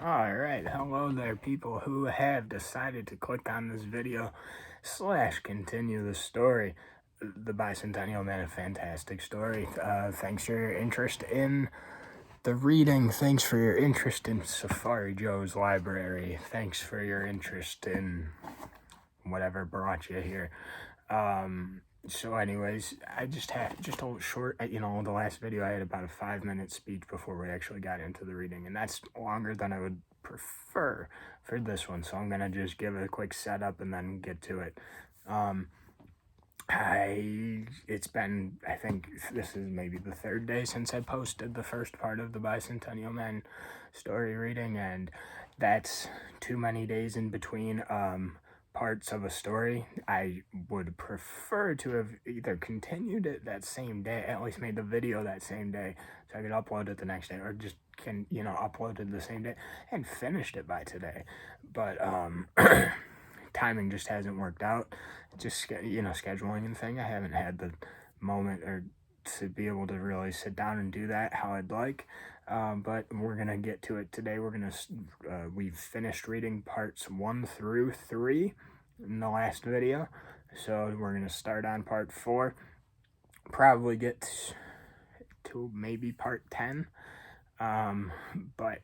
Alright, hello there people who have decided to click on this video / continue the story. The Bicentennial Man, a fantastic story. Thanks for your interest in the reading. Thanks for your interest in Safari Joe's library. Thanks for your interest in whatever brought you here. So anyways, I just had a short, the last video I had about a 5-minute speech before we actually got into the reading, and that's longer than I would prefer for this one, so I'm gonna just give it a quick setup and then get to it. It's been, I think this is maybe the 3rd day since I posted the first part of the Bicentennial Man story reading, and that's too many days in between parts of a story. I would prefer to have either continued it that same day, at least made the video that same day, so I could upload it the next day, or just upload it the same day and finished it by today. But timing just hasn't worked out. Just scheduling and thing. I haven't had the moment or to be able to really sit down and do that how I'd like. But we're gonna get to it today. We've finished reading parts 1 through 3 in the last video, so we're gonna start on part 4. Probably get to maybe part 10. But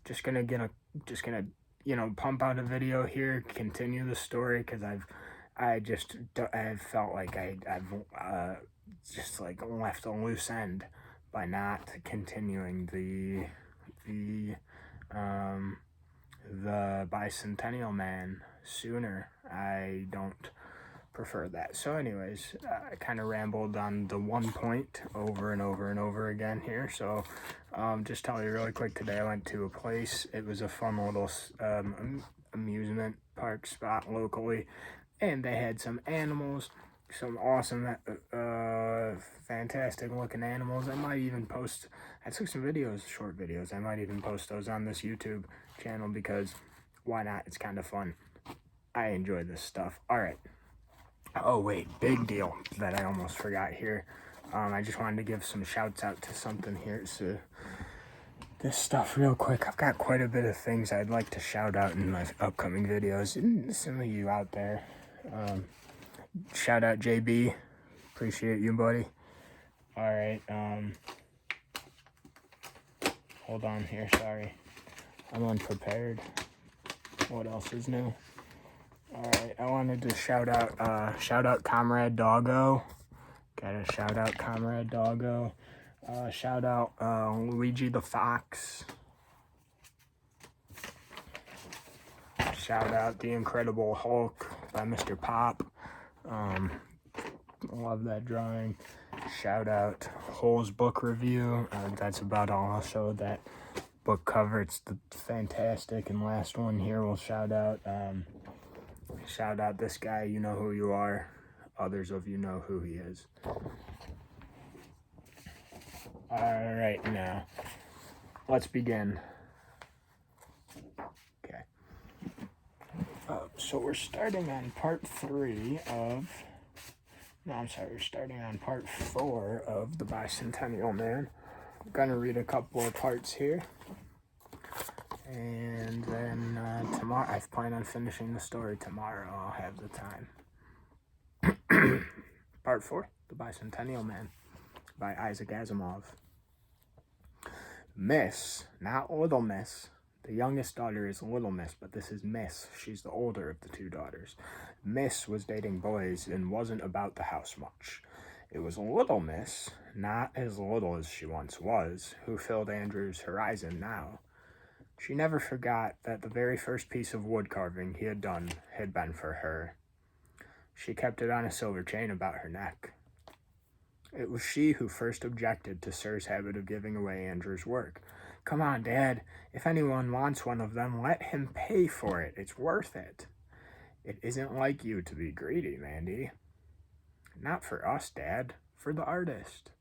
just gonna pump out a video here, continue the story, because I've felt like I've just like left a loose end by not continuing the Bicentennial Man sooner. I don't prefer that. So anyways, I kind of rambled on the one point over and over and over again here. So just tell you really quick, today I went to a place. It was a fun little amusement park spot locally, and they had some animals, some awesome fantastic looking animals. I took some videos, short videos. I might even post those on this YouTube channel, because why not? It's kind of fun. I enjoy this stuff. All right. Oh wait, big deal that I almost forgot here. I just wanted to give some shouts out to something here. So this stuff real quick. I've got quite a bit of things I'd like to shout out in my upcoming videos. And some of you out there, shout out JB. Appreciate you, buddy. All right. Hold on here. Sorry, I'm unprepared. What else is new? Alright, I wanted to shout out Comrade Doggo. Gotta shout out Comrade Doggo. Shout out Luigi the Fox. Shout out The Incredible Hulk by Mr. Pop. Love that drawing. Shout out Hole's book review. That's about all I'll show that book cover. It's fantastic. And last one here, we'll shout out this guy. You know who you are. Others of you know who he is. Alright, now let's begin. Okay. So we're starting on part 3 of... No, I'm sorry, we're starting on part 4 of the Bicentennial Man. I'm gonna read a couple of parts here. And then tomorrow, I plan on finishing the story tomorrow. I'll have the time. Part 4, The Bicentennial Man, by Isaac Asimov. Miss, not Little Miss. The youngest daughter is Little Miss, but this is Miss. She's the older of the 2 daughters. Miss was dating boys and wasn't about the house much. It was Little Miss, not as little as she once was, who filled Andrew's horizon now. She never forgot that the very first piece of wood carving he had done had been for her. She kept it on a silver chain about her neck. It was she who first objected to Sir's habit of giving away Andrew's work. "Come on, Dad. If anyone wants one of them, let him pay for it. It's worth it." "It isn't like you to be greedy, Mandy." "Not for us, Dad. For the artist."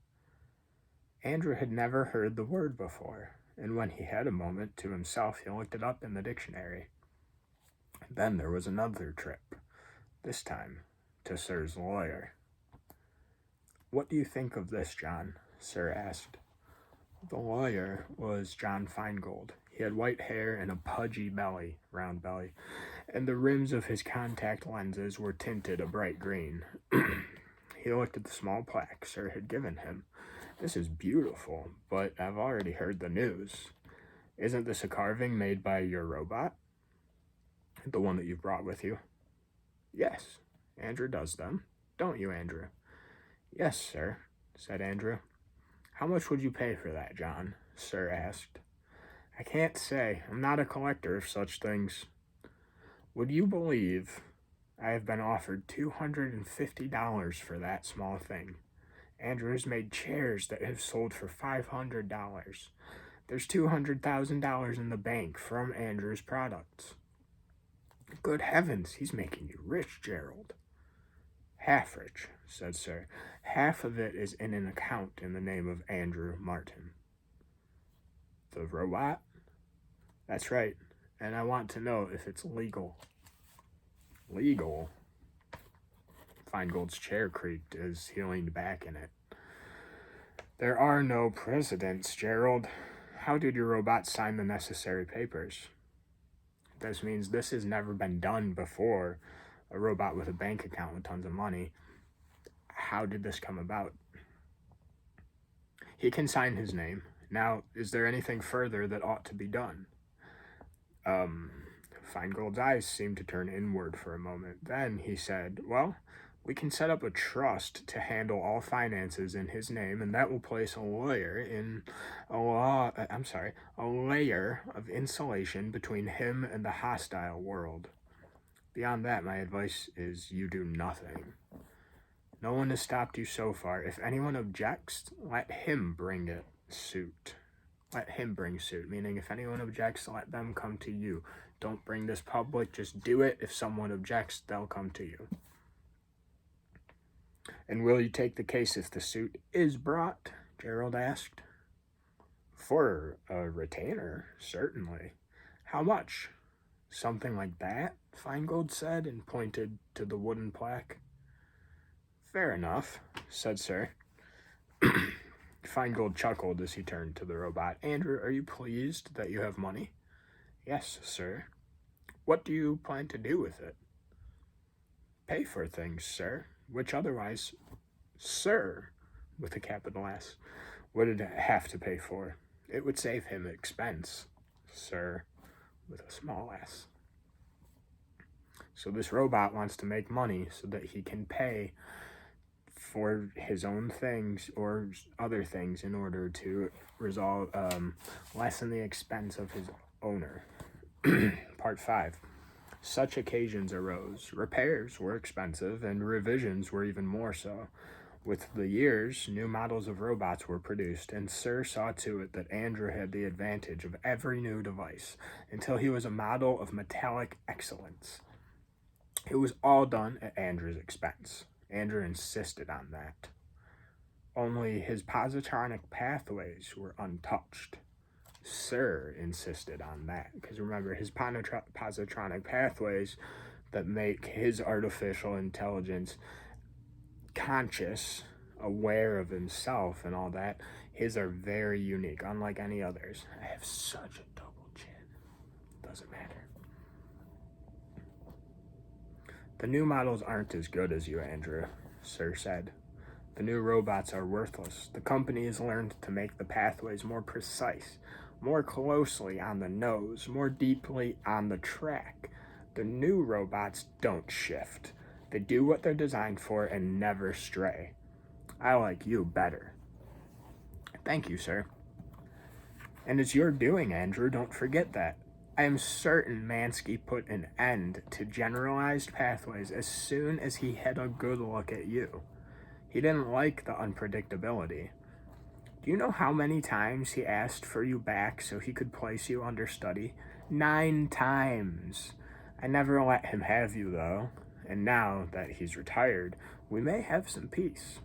Andrew had never heard the word before, and when he had a moment to himself, he looked it up in the dictionary. Then there was another trip, this time to Sir's lawyer. "What do you think of this, John?" Sir asked. The lawyer was John Feingold. He had white hair and a pudgy belly, round belly, and the rims of his contact lenses were tinted a bright green. He looked at the small plaque Sir had given him. "This is beautiful, but I've already heard the news. Isn't this a carving made by your robot? The one that you've brought with you?" "Yes, Andrew does them. Don't you, Andrew?" "Yes, sir," said Andrew. "How much would you pay for that, John?" Sir asked. "I can't say. I'm not a collector of such things." "Would you believe I have been offered $250 for that small thing? Andrew has made chairs that have sold for $500. There's $200,000 in the bank from Andrew's products." "Good heavens, he's making you rich, Gerald." "Half rich," said Sir. "Half of it is in an account in the name of Andrew Martin." "The robot?" "That's right, and I want to know if it's legal." "Legal?" Feingold's chair creaked as he leaned back in it. "There are no precedents, Gerald. How did your robot sign the necessary papers?" "This means this has never been done before. A robot with a bank account with tons of money. How did this come about?" "He can sign his name. Now, is there anything further that ought to be done?" Feingold's eyes seemed to turn inward for a moment. Then he said, "Well, we can set up a trust to handle all finances in his name, and that will place a layer of insulation between him and the hostile world. Beyond that, my advice is you do nothing. No one has stopped you so far. If anyone objects, let him bring suit. Let him bring suit, meaning if anyone objects, let them come to you. Don't bring this public, just do it. If someone objects, they'll come to you." "And will you take the case if the suit is brought?" Gerald asked. "For a retainer, certainly." "How much?" "Something like that," Feingold said, and pointed to the wooden plaque. "Fair enough," said Sir. Feingold chuckled as he turned to the robot. "Andrew, are you pleased that you have money?" "Yes, sir." "What do you plan to do with it?" "Pay for things, sir, which otherwise, Sir, with a capital S, would it have to pay for. It would save him expense, Sir, with a small s. So this robot wants to make money so that he can pay for his own things or other things in order to lessen the expense of his owner. Part 5. Such occasions arose. Repairs were expensive, and revisions were even more so. With the years, new models of robots were produced, and Sir saw to it that Andrew had the advantage of every new device, until he was a model of metallic excellence. It was all done at Andrew's expense. Andrew insisted on that. Only his positronic pathways were untouched. Sir insisted on that, because remember, his positronic pathways that make his artificial intelligence conscious, aware of himself and all that, his are very unique, unlike any others. I have such a double chin. Doesn't matter. The new models aren't as good as you, Andrew, Sir said. The new robots are worthless. The company has learned to make the pathways more precise, more closely on the nose, more deeply on the track. The new robots don't shift. They do what they're designed for and never stray. I like you better. Thank you, sir. And it's your doing, Andrew. Don't forget that. I am certain Mansky put an end to generalized pathways as soon as he had a good look at you. He didn't like the unpredictability. Do you know how many times he asked for you back so he could place you under study? 9 times. I never let him have you, though, and now that he's retired, we may have some peace.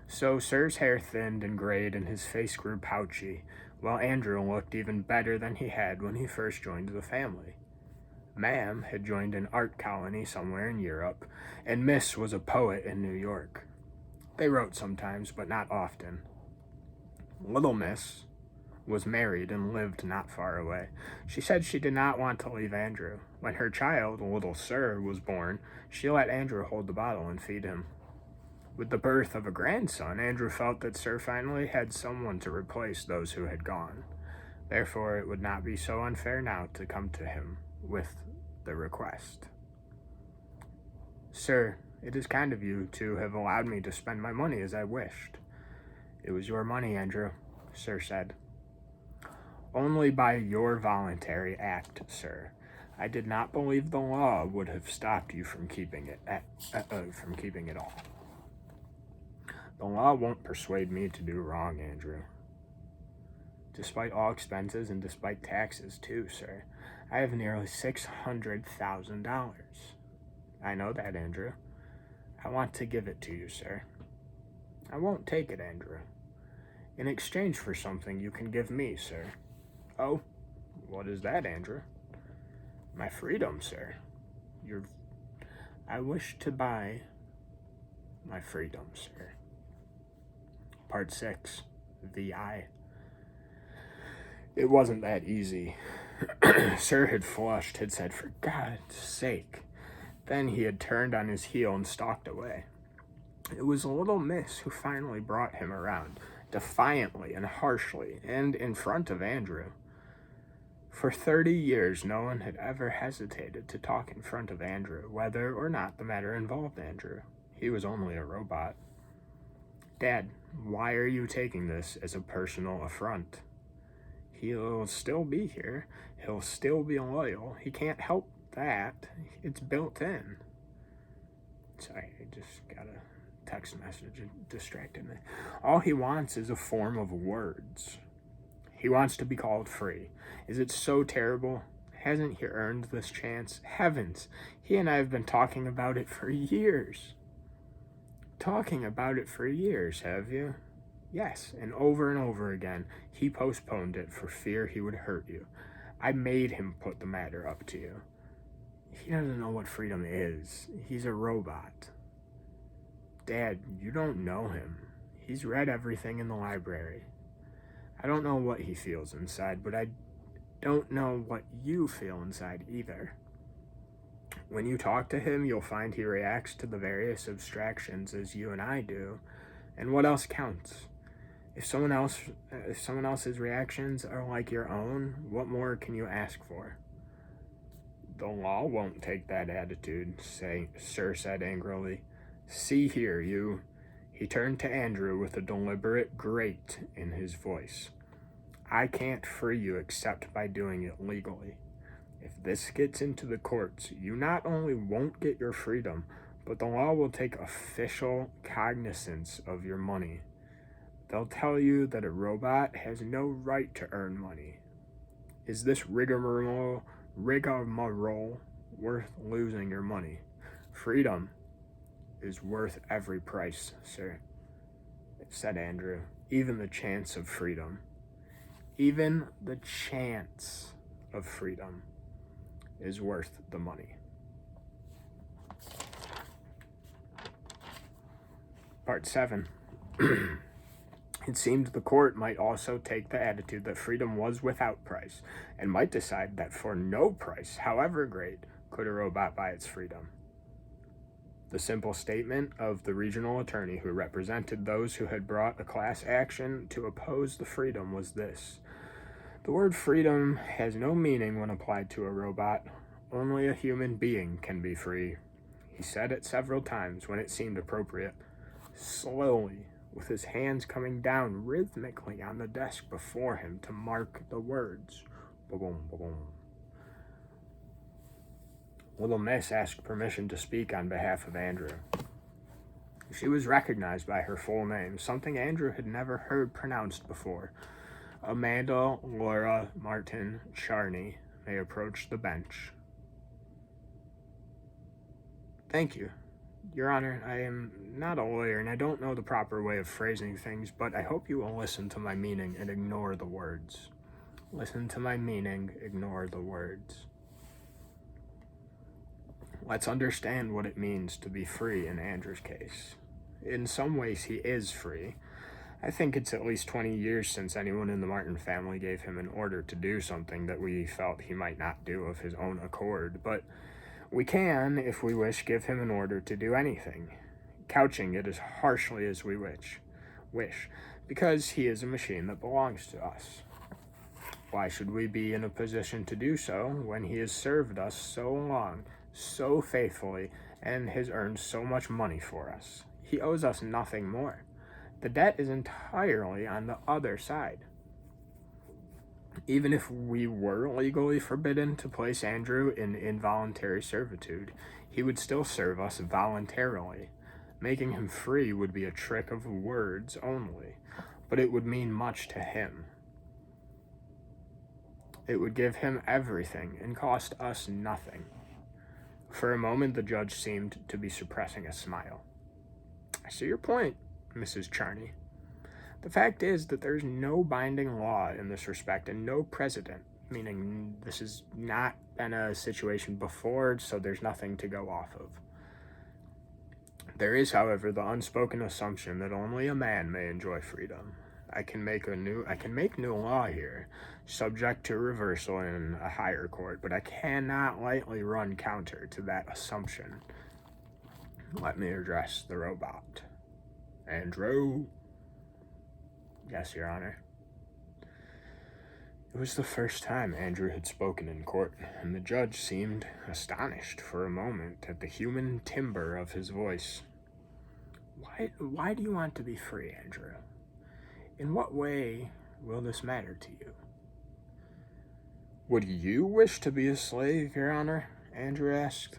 So Sir's hair thinned and grayed and his face grew pouchy, while Andrew looked even better than he had when he first joined the family. Ma'am had joined an art colony somewhere in Europe, and Miss was a poet in New York. They wrote sometimes, but not often. Little Miss was married and lived not far away. She said she did not want to leave Andrew. When her child, little Sir, was born, she let Andrew hold the bottle and feed him. With the birth of a grandson, Andrew felt that Sir finally had someone to replace those who had gone. Therefore, it would not be so unfair now to come to him with the request. Sir, it is kind of you to have allowed me to spend my money as I wished. It was your money, Andrew, Sir said. Only by your voluntary act, sir. I did not believe the law would have stopped you from keeping it all. The law won't persuade me to do wrong, Andrew. Despite all expenses and despite taxes too, sir, I have nearly $600,000. I know that, Andrew. I want to give it to you, sir. I won't take it, Andrew. In exchange for something you can give me, sir. Oh, what is that, Andrew? My freedom, sir. I wish to buy my freedom, sir. Part 6. VI. It wasn't that easy. Sir had flushed, had said, "For God's sake." Then he had turned on his heel and stalked away. It was little Miss who finally brought him around, defiantly and harshly, and in front of Andrew. For 30 years, no one had ever hesitated to talk in front of Andrew, whether or not the matter involved Andrew. He was only a robot. Dad, why are you taking this as a personal affront? He'll still be here. He'll still be loyal. He can't help that. It's built in. Sorry, I just got a text message. It distracted me. All he wants is a form of words. He wants to be called free. Is it so terrible? Hasn't he earned this chance? Heavens, he and I have been talking about it for years. Talking about it for years, have you? Yes, and over again, he postponed it for fear he would hurt you. I made him put the matter up to you. He doesn't know what freedom is. He's a robot. Dad, you don't know him. He's read everything in the library. I don't know what he feels inside, but I don't know what you feel inside either. When you talk to him, you'll find he reacts to the various abstractions as you and I do. And what else counts? If someone else's reactions are like your own, what more can you ask for? The law won't take that attitude, Sir said angrily. See here, you. He turned to Andrew with a deliberate grate in his voice. I can't free you except by doing it legally. If this gets into the courts, you not only won't get your freedom, but the law will take official cognizance of your money. They'll tell you that a robot has no right to earn money. Is this rigmarole worth losing your money? Freedom is worth every price, sir, said Andrew. Even the chance of freedom. Even the chance of freedom is worth the money. Part 7. It seemed the court might also take the attitude that freedom was without price, and might decide that for no price, however great, could a robot buy its freedom. The simple statement of the regional attorney who represented those who had brought a class action to oppose the freedom was this: the word freedom has no meaning when applied to a robot. Only a human being can be free. He said it several times when it seemed appropriate, slowly, with his hands coming down rhythmically on the desk before him to mark the words. Ba-boom, ba-boom. Little Miss asked permission to speak on behalf of Andrew. She was recognized by her full name, something Andrew had never heard pronounced before. Amanda Laura Martin Charney may approach the bench. Thank you. Your Honor, I am not a lawyer and I don't know the proper way of phrasing things, but I hope you will listen to my meaning and ignore the words. Listen to my meaning, ignore the words. Let's understand what it means to be free in Andrew's case. In some ways, he is free. I think it's at least 20 years since anyone in the Martin family gave him an order to do something that we felt he might not do of his own accord, but we can, if we wish, give him an order to do anything, couching it as harshly as we wish, because he is a machine that belongs to us. Why should we be in a position to do so when he has served us so long, so faithfully, and has earned so much money for us? He owes us nothing more. The debt is entirely on the other side. Even if we were legally forbidden to place Andrew in involuntary servitude, he would still serve us voluntarily. Making him free would be a trick of words only, but it would mean much to him. It would give him everything and cost us nothing. For a moment, the judge seemed to be suppressing a smile. I see your point, Mrs. Charney. The fact is that there's no binding law in this respect and no precedent, meaning this has not been a situation before, so there's nothing to go off of. There is, however, the unspoken assumption that only a man may enjoy freedom. I can make new law here, subject to reversal in a higher court, but I cannot lightly run counter to that assumption. Let me address the robot. Andrew? Yes, Your Honor. It was the first time Andrew had spoken in court, and the judge seemed astonished for a moment at the human timbre of his voice. Why do you want to be free, Andrew? In what way will this matter to you? Would you wish to be a slave, Your Honor? Andrew asked.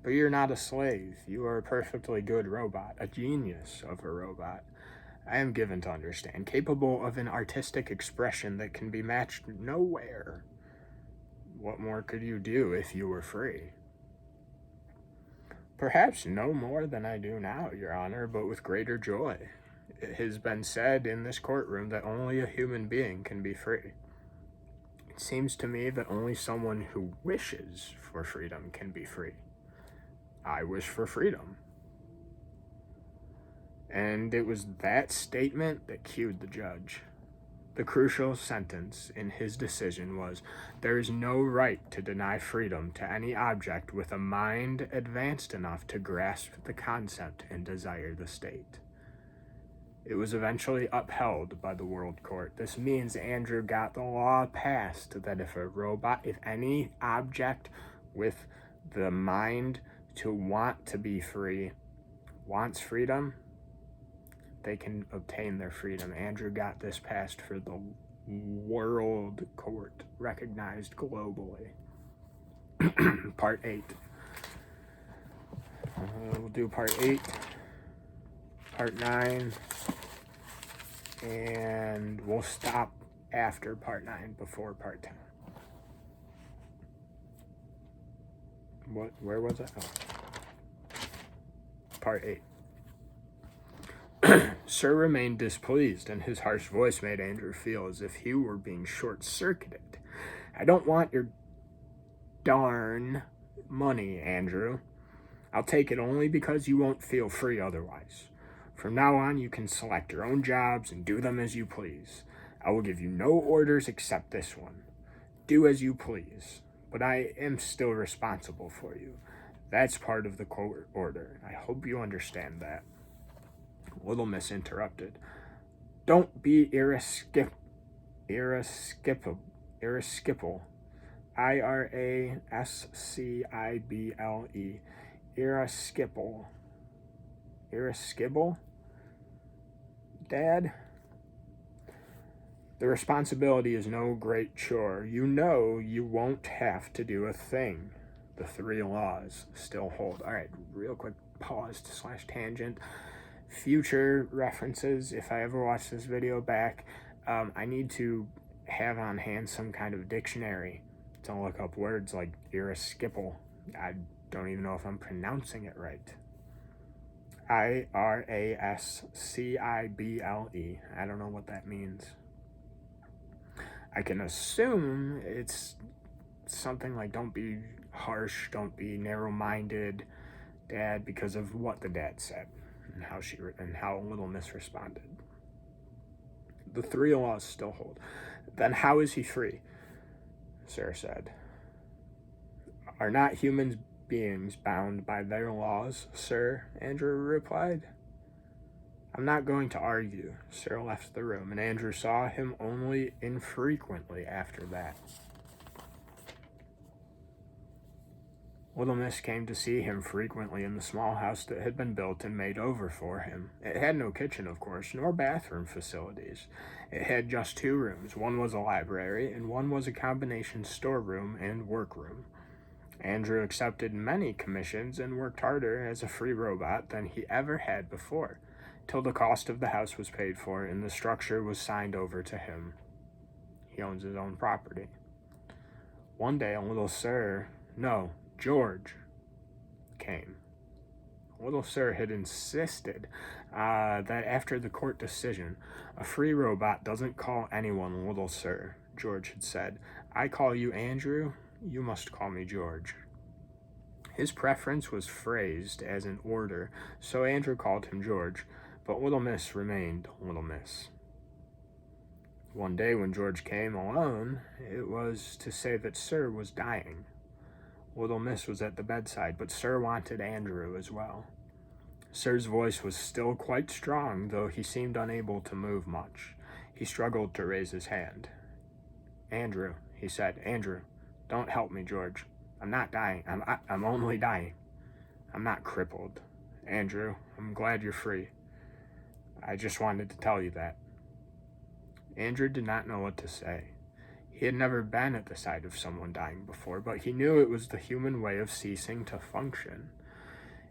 But you're not a slave. You are a perfectly good robot, a genius of a robot. I am given to understand, capable of an artistic expression that can be matched nowhere. What more could you do if you were free? Perhaps no more than I do now, Your Honor, but with greater joy. It has been said in this courtroom that only a human being can be free. It seems to me that only someone who wishes for freedom can be free. I wish for freedom. And it was that statement that cued the judge. The crucial sentence in his decision was, "There is no right to deny freedom to any object with a mind advanced enough to grasp the concept and desire the state." It was eventually upheld by the World Court. This means Andrew got the law passed that if any object with the mind to want to be free wants freedom, they can obtain their freedom. Andrew got this passed for the World Court, recognized globally. Part 8. We'll do Part 8, Part 9, and we'll stop after Part 9 before Part 10. Where was it? Oh. Part 8. Sir remained displeased, and his harsh voice made Andrew feel as if he were being short-circuited. I don't want your darn money, Andrew. I'll take it only because you won't feel free otherwise. From now on, you can select your own jobs and do them as you please. I will give you no orders except this one. Do as you please, but I am still responsible for you. That's part of the court order. I hope you understand that. Little Miss interrupted. Don't be irascible. Irascible. Irascible. Irascible. Irascible? Dad? The responsibility is no great chore. You know you won't have to do a thing. The 3 laws still hold. All right, real quick pause / tangent. Future references, if I ever watch this video back, I need to have on hand some kind of dictionary to look up words like irascible. I don't even know if I'm pronouncing it right. Irascible. I don't know what that means. I can assume it's something like don't be harsh, don't be narrow-minded, Dad, because of what the dad said and how Little Miss responded. The three laws still hold. Then how is he free? Sir said. Are not human beings bound by their laws, sir? Andrew replied. I'm not going to argue. Sir left the room, and Andrew saw him only infrequently after that. Little Miss came to see him frequently in the small house that had been built and made over for him. It had no kitchen, of course, nor bathroom facilities. It had just 2 rooms. One was a library, and one was a combination storeroom and workroom. Andrew accepted many commissions and worked harder as a free robot than he ever had before, till the cost of the house was paid for and the structure was signed over to him. He owns his own property. One day, George came. Little Sir had insisted that after the court decision, a free robot doesn't call anyone Little Sir. George had said, I call you Andrew, you must call me George. His preference was phrased as an order, so Andrew called him George, but Little Miss remained Little Miss. One day when George came alone, it was to say that Sir was dying. Little Miss was at the bedside, but Sir wanted Andrew as well. Sir's voice was still quite strong, though he seemed unable to move much. He struggled to raise his hand. Andrew, he said, Andrew, don't help me, George. I'm not dying. I'm only dying. I'm not crippled. Andrew, I'm glad you're free. I just wanted to tell you that. Andrew did not know what to say. He had never been at the sight of someone dying before, but he knew it was the human way of ceasing to function.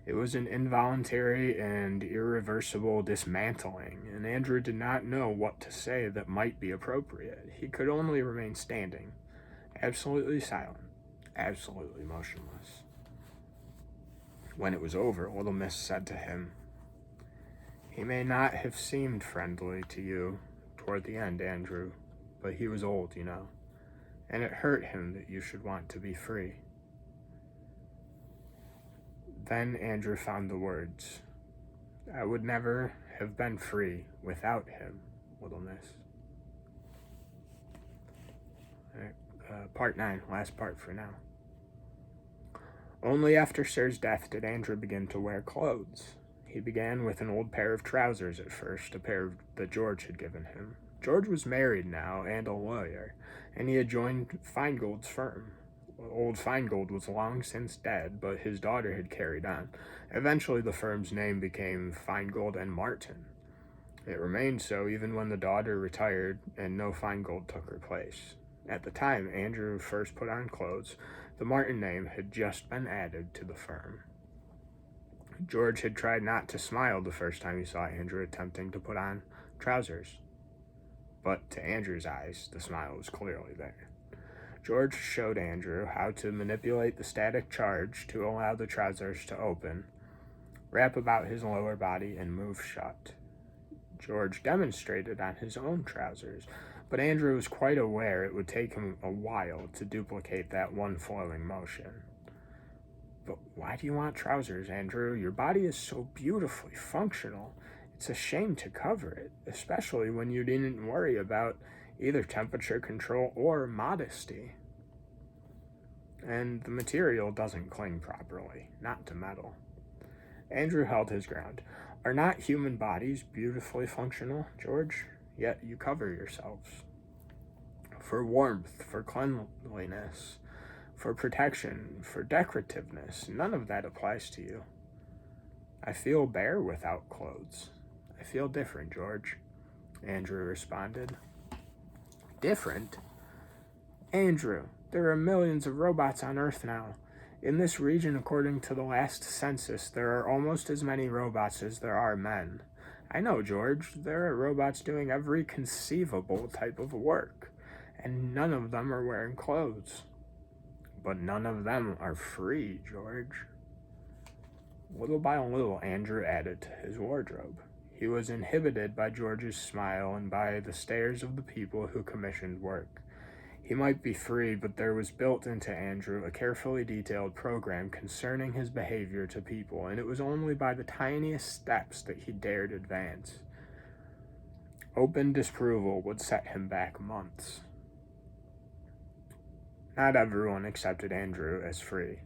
It was an involuntary and irreversible dismantling, and Andrew did not know what to say that might be appropriate. He could only remain standing, absolutely silent, absolutely motionless. When it was over, Little Miss said to him, He may not have seemed friendly to you toward the end, Andrew, but he was old, you know, and it hurt him that you should want to be free. Then Andrew found the words, I would never have been free without him, Little Miss. Part 9, last part for now. Only after Sir's death did Andrew begin to wear clothes. He began with an old pair of trousers at first, a pair that George had given him. George was married now and a lawyer, and he had joined Feingold's firm. Old Feingold was long since dead, but his daughter had carried on. Eventually, the firm's name became Feingold and Martin. It remained so even when the daughter retired and no Feingold took her place. At the time Andrew first put on clothes, the Martin name had just been added to the firm. George had tried not to smile the first time he saw Andrew attempting to put on trousers. But to Andrew's eyes, the smile was clearly there. George showed Andrew how to manipulate the static charge to allow the trousers to open, wrap about his lower body, and move shut. George demonstrated on his own trousers, but Andrew was quite aware it would take him a while to duplicate that one flowing motion. But why do you want trousers, Andrew? Your body is so beautifully functional. It's a shame to cover it, especially when you didn't worry about either temperature control or modesty. And the material doesn't cling properly, not to metal. Andrew held his ground. Are not human bodies beautifully functional, George? Yet you cover yourselves. For warmth, for cleanliness, for protection, for decorativeness, none of that applies to you. I feel bare without clothes. I feel different, George, Andrew responded. Different? Andrew, there are millions of robots on Earth now. In this region, according to the last census, there are almost as many robots as there are men. I know, George, there are robots doing every conceivable type of work, and none of them are wearing clothes. But none of them are free, George. Little by little, Andrew added to his wardrobe. He was inhibited by George's smile and by the stares of the people who commissioned work. He might be free, but there was built into Andrew a carefully detailed program concerning his behavior to people, and it was only by the tiniest steps that he dared advance. Open disapproval would set him back months. Not everyone accepted Andrew as free.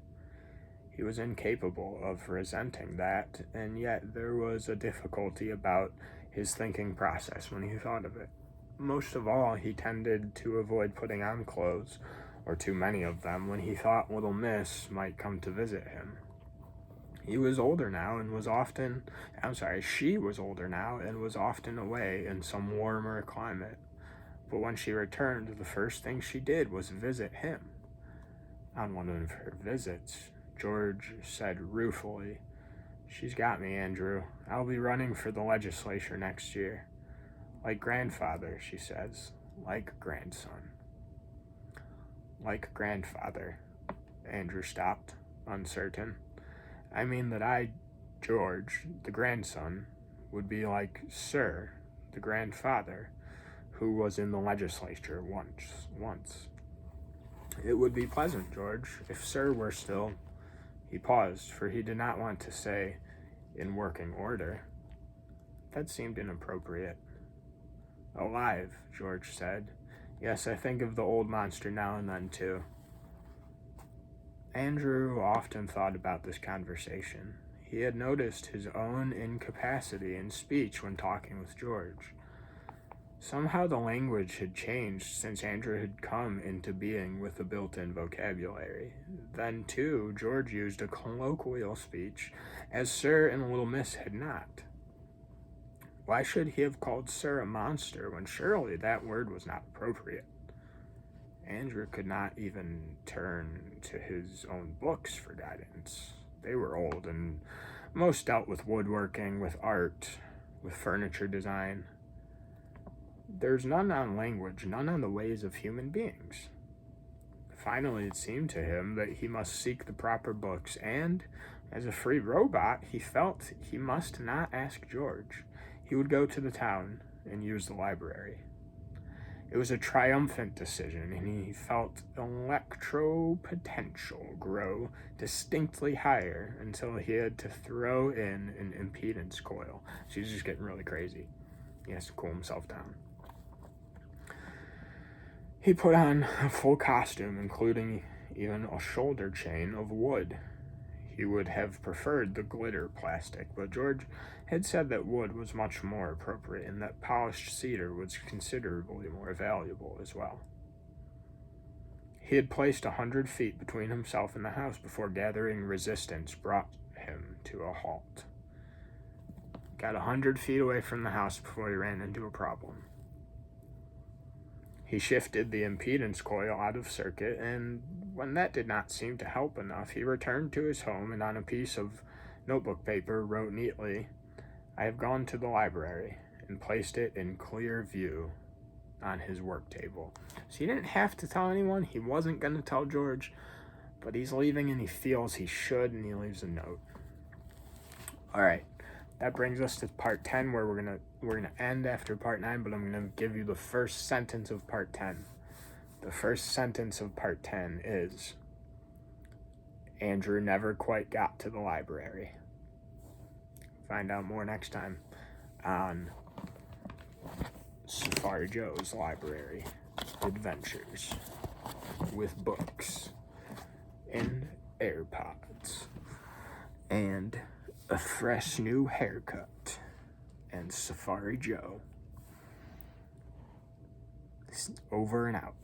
He was incapable of resenting that, and yet there was a difficulty about his thinking process when he thought of it. Most of all, he tended to avoid putting on clothes, or too many of them, when he thought little Miss might come to visit him. She was older now and was often away in some warmer climate. But when she returned, the first thing she did was visit him. On one of her visits, George said ruefully, "She's got me, Andrew. I'll be running for the legislature next year. Like grandfather," she says, "like grandson." Like grandfather. Andrew stopped, uncertain. "I mean that I, George, the grandson, would be like Sir, the grandfather, who was in the legislature once. It would be pleasant, George, if Sir were still." He paused, for he did not want to say, "in working order." That seemed inappropriate. "Alive," George said. "Yes, I think of the old monster now and then, too." Andrew often thought about this conversation. He had noticed his own incapacity in speech when talking with George. Somehow the language had changed since Andrew had come into being with a built-in vocabulary. Then, too, George used a colloquial speech, as Sir and Little Miss had not. Why should he have called Sir a monster when surely that word was not appropriate? Andrew could not even turn to his own books for guidance. They were old and most dealt with woodworking, with art, with furniture design. There's none on language, none on the ways of human beings. Finally, it seemed to him that he must seek the proper books, and, as a free robot, he felt he must not ask George. He would go to the town and use the library. It was a triumphant decision, and he felt electropotential grow distinctly higher until he had to throw in an impedance coil. So he's just getting really crazy. He has to cool himself down. He put on a full costume, including even a shoulder chain of wood. He would have preferred the glitter plastic, but George had said that wood was much more appropriate and that polished cedar was considerably more valuable as well. He had placed 100 feet between himself and the house before gathering resistance brought him to a halt. Got 100 feet away from the house before he ran into a problem. He shifted the impedance coil out of circuit, and when that did not seem to help enough, he returned to his home and on a piece of notebook paper wrote neatly, "I have gone to the library," and placed it in clear view on his work table. So he didn't have to tell anyone. He wasn't going to tell George, but he's leaving and he feels he should, and he leaves a note. All right. That brings us to part 10, where we're gonna end after part 9, but I'm gonna give you the first sentence of part 10. The first sentence of part 10 is, "Andrew never quite got to the library." Find out more next time on Safari Joe's Library Adventures with books and AirPods and a fresh new haircut and Safari Joe. Over and out.